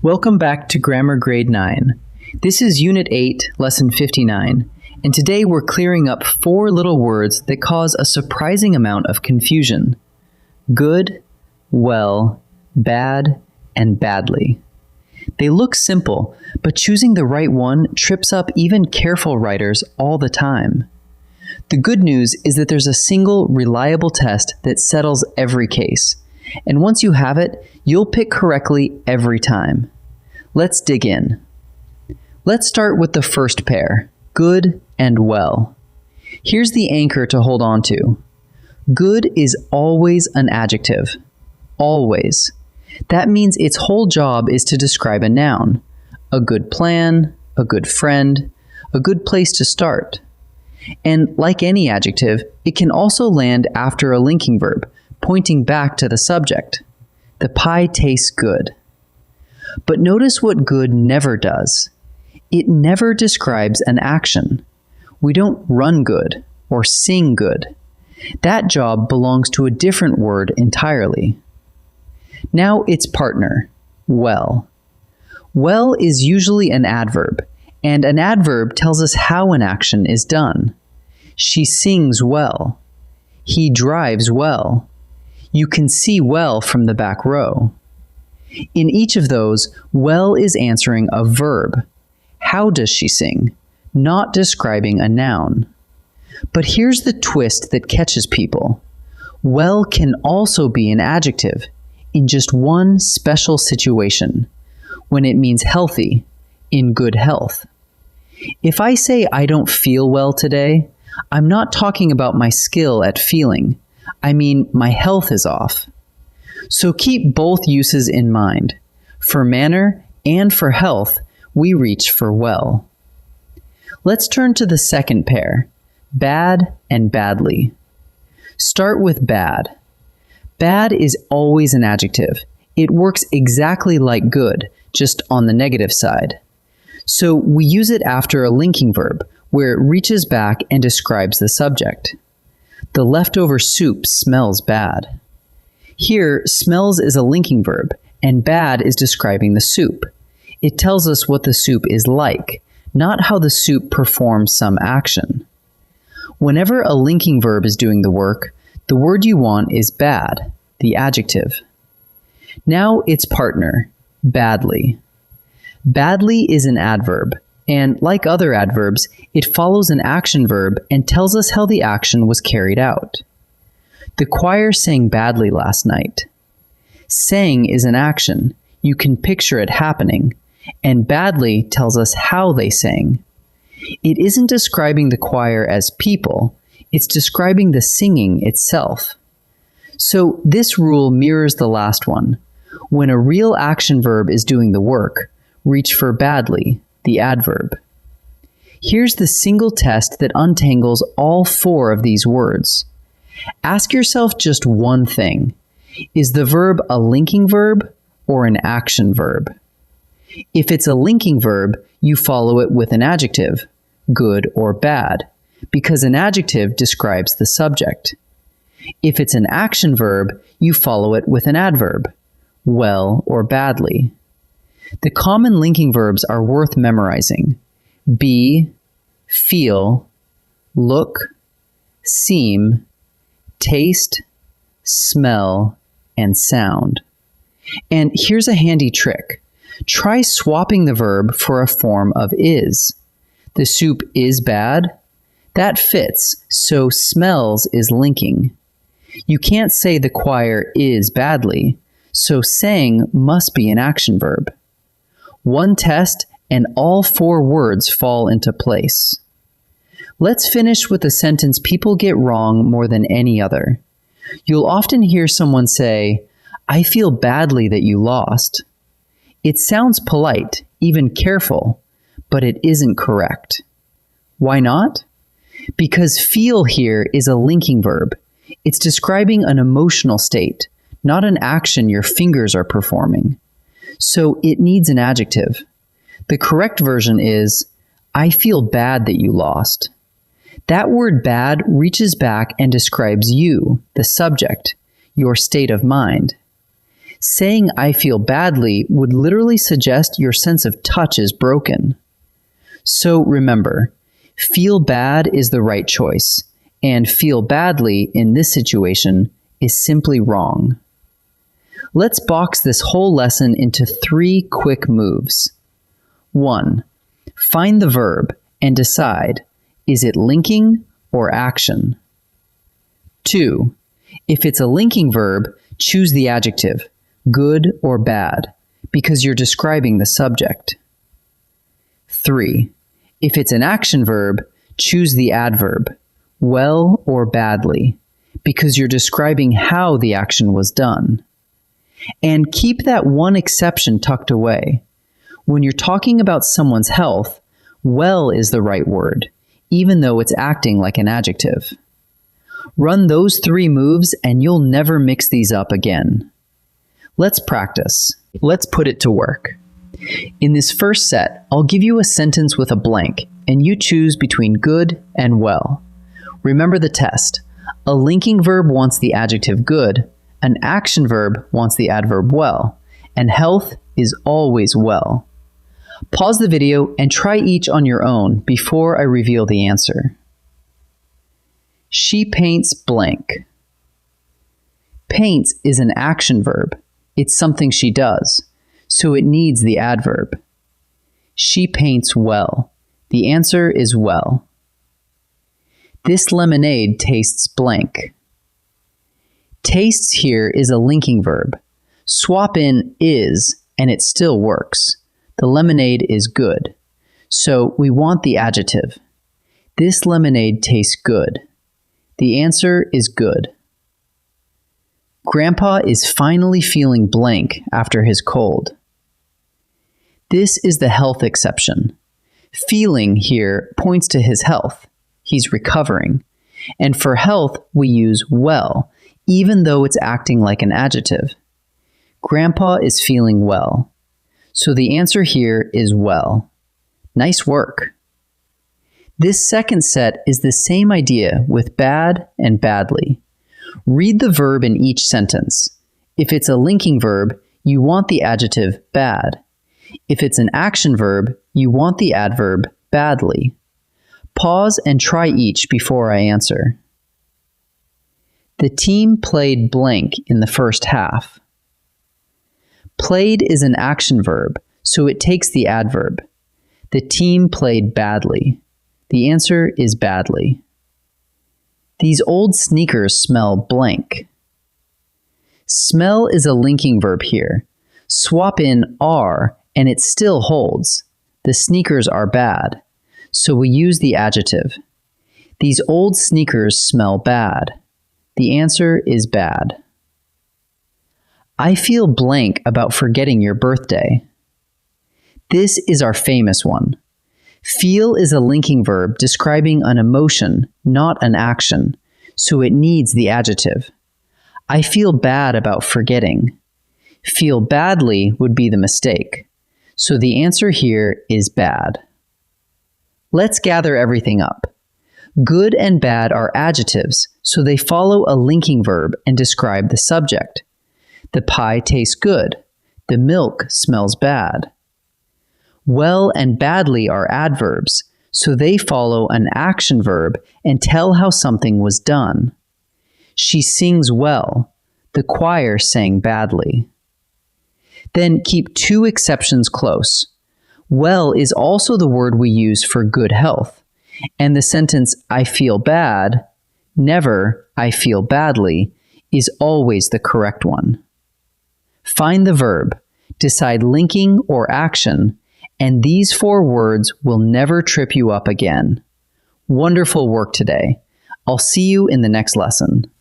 Welcome back to Grammar Grade 9. This is Unit 8, Lesson 59, and today we're clearing up 4 little words that cause a surprising amount of confusion. Good, well, bad, and badly. They look simple, but choosing the right one trips up even careful writers all the time. The good news is that there's a single, reliable test that settles every case, and once you have it, you'll pick correctly every time. Let's dig in. Let's start with the first pair, good and well. Here's the anchor to hold on to. Good is always an adjective. Always. That means its whole job is to describe a noun. A good plan, a good friend, a good place to start. And like any adjective, it can also land after a linking verb, pointing back to the subject. The pie tastes good. But notice what good never does. It never describes an action. We don't run good or sing good. That job belongs to a different word entirely. Now its partner, well. Well is usually an adverb, and an adverb tells us how an action is done. She sings well. He drives well. You can see well from the back row. In each of those, well is answering a verb. How does she sing? Not describing a noun. But here's the twist that catches people. Well can also be an adjective in just one special situation, when it means healthy, in good health. If I say I don't feel well today, I'm not talking about my skill at feeling. I mean my health is off. So keep both uses in mind. For manner and for health, we reach for well. Let's turn to the second pair, bad and badly. Start with bad. Bad is always an adjective. It works exactly like good, just on the negative side. So we use it after a linking verb, where it reaches back and describes the subject. The leftover soup smells bad. Here, smells is a linking verb, and bad is describing the soup. It tells us what the soup is like, not how the soup performs some action. Whenever a linking verb is doing the work, the word you want is bad, the adjective. Now its partner, badly. Badly is an adverb, and like other adverbs, it follows an action verb and tells us how the action was carried out. The choir sang badly last night. Sang is an action. You can picture it happening, and badly tells us how they sang. It isn't describing the choir as people, it's describing the singing itself. So this rule mirrors the last one. When a real action verb is doing the work, reach for badly, the adverb. Here's the single test that untangles all 4 of these words. Ask yourself just one thing. Is the verb a linking verb or an action verb? If it's a linking verb, you follow it with an adjective, good or bad, because an adjective describes the subject. If it's an action verb, you follow it with an adverb, well or badly. The common linking verbs are worth memorizing. Be, feel, look, seem, taste, smell, and sound. And here's a handy trick. Try swapping the verb for a form of is. The soup is bad? That fits, so smells is linking. You can't say the choir is badly, so sang must be an action verb. One test and all 4 words fall into place. Let's finish with a sentence people get wrong more than any other. You'll often hear someone say, I feel badly that you lost. It sounds polite, even careful, but it isn't correct. Why not? Because feel here is a linking verb. It's describing an emotional state, not an action your fingers are performing. So it needs an adjective. The correct version is, I feel bad that you lost. That word bad reaches back and describes you, the subject, your state of mind. Saying I feel badly would literally suggest your sense of touch is broken. So remember, feel bad is the right choice, and feel badly in this situation is simply wrong. Let's box this whole lesson into 3 quick moves. 1. Find the verb and decide, is it linking or action? 2. If it's a linking verb, choose the adjective, good or bad, because you're describing the subject. 3. If it's an action verb, choose the adverb, well or badly, because you're describing how the action was done. And keep that one exception tucked away. When you're talking about someone's health, well is the right word, even though it's acting like an adjective. Run those 3 moves and you'll never mix these up again. Let's practice. Let's put it to work. In this first set, I'll give you a sentence with a blank, and you choose between good and well. Remember the test. A linking verb wants the adjective good, an action verb wants the adverb well, and health is always well. Pause the video and try each on your own before I reveal the answer. She paints blank. Paints is an action verb. It's something she does, so it needs the adverb. She paints well. The answer is well. This lemonade tastes blank. Tastes here is a linking verb. Swap in is, and it still works. The lemonade is good, so we want the adjective. This lemonade tastes good. The answer is good. Grandpa is finally feeling blank after his cold. This is the health exception. Feeling here points to his health. He's recovering. And for health, we use well, even though it's acting like an adjective. Grandpa is feeling well. So the answer here is well. Nice work. This second set is the same idea with bad and badly. Read the verb in each sentence. If it's a linking verb, you want the adjective bad. If it's an action verb, you want the adverb badly. Pause and try each before I answer. The team played blank in the first half. Played is an action verb, so it takes the adverb. The team played badly. The answer is badly. These old sneakers smell blank. Smell is a linking verb here. Swap in are and it still holds. The sneakers are bad, so we use the adjective. These old sneakers smell bad. The answer is bad. I feel blank about forgetting your birthday. This is our famous one. Feel is a linking verb describing an emotion, not an action, so it needs the adjective. I feel bad about forgetting. Feel badly would be the mistake, so the answer here is bad. Let's gather everything up. Good and bad are adjectives, so they follow a linking verb and describe the subject. The pie tastes good. The milk smells bad. Well and badly are adverbs, so they follow an action verb and tell how something was done. She sings well. The choir sang badly. Then keep 2 exceptions close. Well is also the word we use for good health, and the sentence I feel bad, never I feel badly, is always the correct one. Find the verb, decide linking or action, and these 4 words will never trip you up again. Wonderful work today. I'll see you in the next lesson.